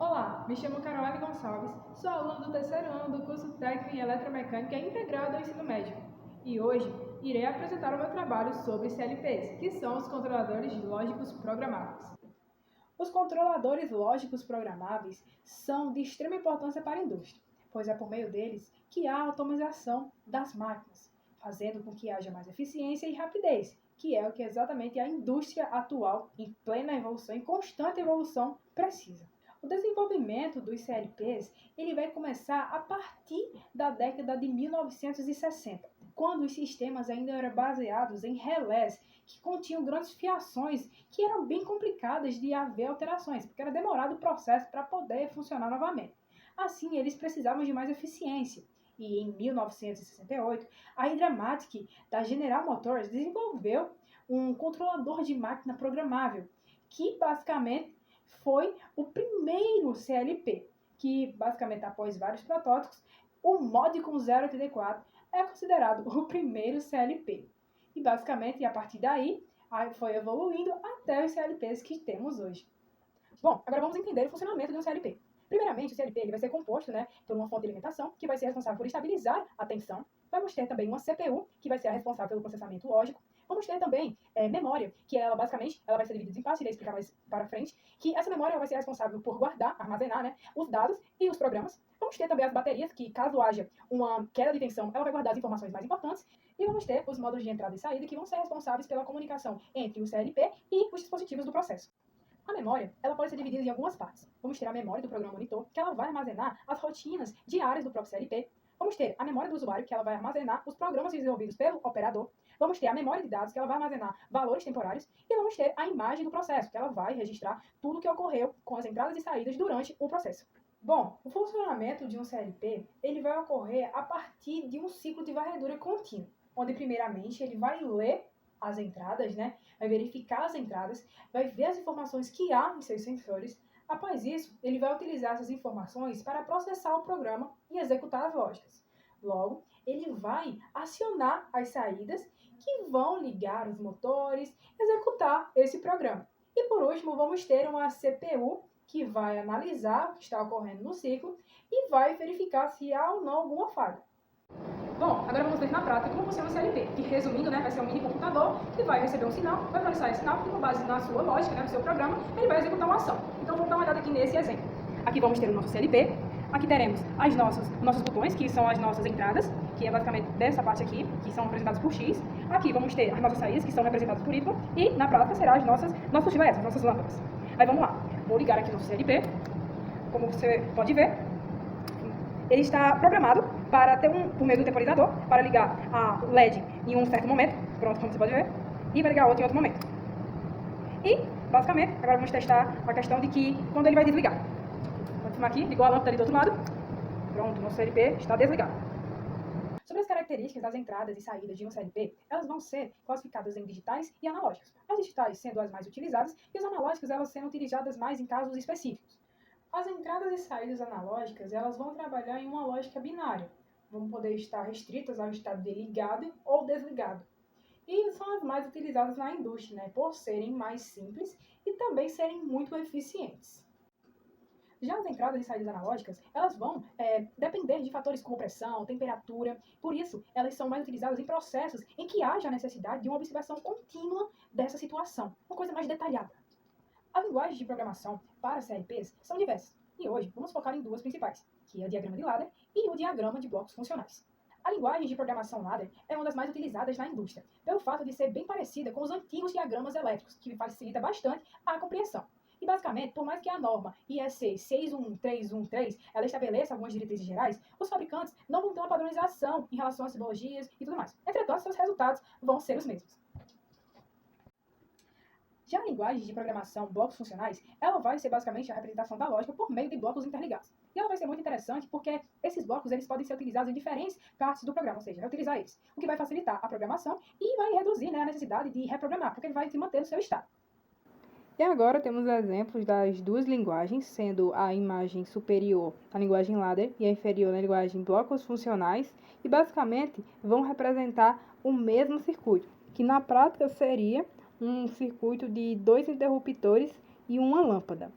Olá, me chamo Caroline Gonçalves, sou aluna do terceiro ano do curso técnico em eletromecânica integrado ao ensino médio e hoje irei apresentar o meu trabalho sobre CLPs, que são os controladores lógicos programáveis. Os controladores lógicos programáveis são de extrema importância para a indústria, pois é por meio deles que há a automatização das máquinas, fazendo com que haja mais eficiência e rapidez, que é o que exatamente a indústria atual, em plena evolução, em constante evolução, precisa. O desenvolvimento dos CLPs ele vai começar a partir da década de 1960, quando os sistemas ainda eram baseados em relés que continham grandes fiações que eram bem complicadas de haver alterações, porque era demorado o processo para poder funcionar novamente. Assim, eles precisavam de mais eficiência. E em 1968, a Hydramatic da General Motors desenvolveu um controlador de máquina programável, que basicamente foi o primeiro CLP, que basicamente após vários protótipos, o Modicon 084 é considerado o primeiro CLP. E basicamente, a partir daí, foi evoluindo até os CLPs que temos hoje. Bom, agora vamos entender o funcionamento de um CLP. Primeiramente, o CLP ele vai ser composto por uma fonte de alimentação, que vai ser responsável por estabilizar a tensão. Vamos ter também uma CPU, que vai ser a responsável pelo processamento lógico. Vamos ter também memória, que ela basicamente ela vai ser dividida em partes, irei explicar mais para frente, que essa memória ela vai ser responsável por guardar, armazenar os dados e os programas. Vamos ter também as baterias, que caso haja uma queda de tensão, ela vai guardar as informações mais importantes. E vamos ter os módulos de entrada e saída, que vão ser responsáveis pela comunicação entre o CLP e os dispositivos do processo. A memória, ela pode ser dividida em algumas partes. Vamos ter a memória do programa monitor, que ela vai armazenar as rotinas diárias do próprio CLP. Vamos ter a memória do usuário, que ela vai armazenar os programas desenvolvidos pelo operador. Vamos ter a memória de dados, que ela vai armazenar valores temporários. E vamos ter a imagem do processo, que ela vai registrar tudo o que ocorreu com as entradas e saídas durante o processo. Bom, o funcionamento de um CLP, ele vai ocorrer a partir de um ciclo de varredura contínuo, onde primeiramente ele vai ler as entradas, vai verificar as entradas, vai ver as informações que há em seus sensores. Após isso, ele vai utilizar essas informações para processar o programa e executar as lógicas. Logo, ele vai acionar as saídas que vão ligar os motores, executar esse programa. E por último, vamos ter uma CPU que vai analisar o que está ocorrendo no ciclo e vai verificar se há ou não alguma falha. Bom, agora vamos ver na prática como funciona o CLP, que resumindo, vai ser um mini computador que vai receber um sinal, vai processar esse sinal e com base na sua lógica, no seu programa, ele vai executar uma ação. Então vamos dar uma olhada aqui nesse exemplo. Aqui vamos ter o nosso CLP, aqui teremos nossos botões, que são as nossas entradas, que é basicamente dessa parte aqui, que são representadas por X. Aqui vamos ter as nossas saídas, que são representadas por Y, e na prática serão nossos chiletes, nossas lâmpadas. Aí vamos lá, vou ligar aqui o nosso CLP, como você pode ver, ele está programado para ter por meio do temporizador, para ligar a LED em um certo momento, pronto, como você pode ver, e vai ligar a outra em outro momento. E, basicamente, agora vamos testar a questão de que quando ele vai desligar. Vou filmar aqui, ligou a lâmpada ali do outro lado, pronto, nosso CLP está desligado. Sobre as características das entradas e saídas de um CLP, elas vão ser classificadas em digitais e analógicas. As digitais sendo as mais utilizadas e as analógicas elas sendo utilizadas mais em casos específicos. As entradas e saídas analógicas, elas vão trabalhar em uma lógica binária. Vão poder estar restritas ao estado de ligado ou desligado. E são as mais utilizadas na indústria, por serem mais simples e também serem muito eficientes. Já as entradas e saídas analógicas, elas vão depender de fatores como pressão, temperatura. Por isso, elas são mais utilizadas em processos em que haja a necessidade de uma observação contínua dessa situação. Uma coisa mais detalhada. As linguagens de programação para CLPs são diversas, e hoje vamos focar em duas principais, que é o diagrama de ladder e o diagrama de blocos funcionais. A linguagem de programação ladder é uma das mais utilizadas na indústria, pelo fato de ser bem parecida com os antigos diagramas elétricos, que facilita bastante a compreensão. E basicamente, por mais que a norma IEC 61313 ela estabeleça algumas diretrizes gerais, os fabricantes não vão ter uma padronização em relação às simbologias e tudo mais. Entretanto, seus resultados vão ser os mesmos. Já a linguagem de programação blocos funcionais, ela vai ser basicamente a representação da lógica por meio de blocos interligados. E ela vai ser muito interessante porque esses blocos eles podem ser utilizados em diferentes partes do programa, ou seja, vai utilizar eles, o que vai facilitar a programação e vai reduzir a necessidade de reprogramar, porque ele vai se manter no seu estado. E agora temos exemplos das duas linguagens, sendo a imagem superior a linguagem ladder e a inferior na linguagem blocos funcionais, e basicamente vão representar o mesmo circuito, que na prática seria um circuito de 2 interruptores e uma lâmpada.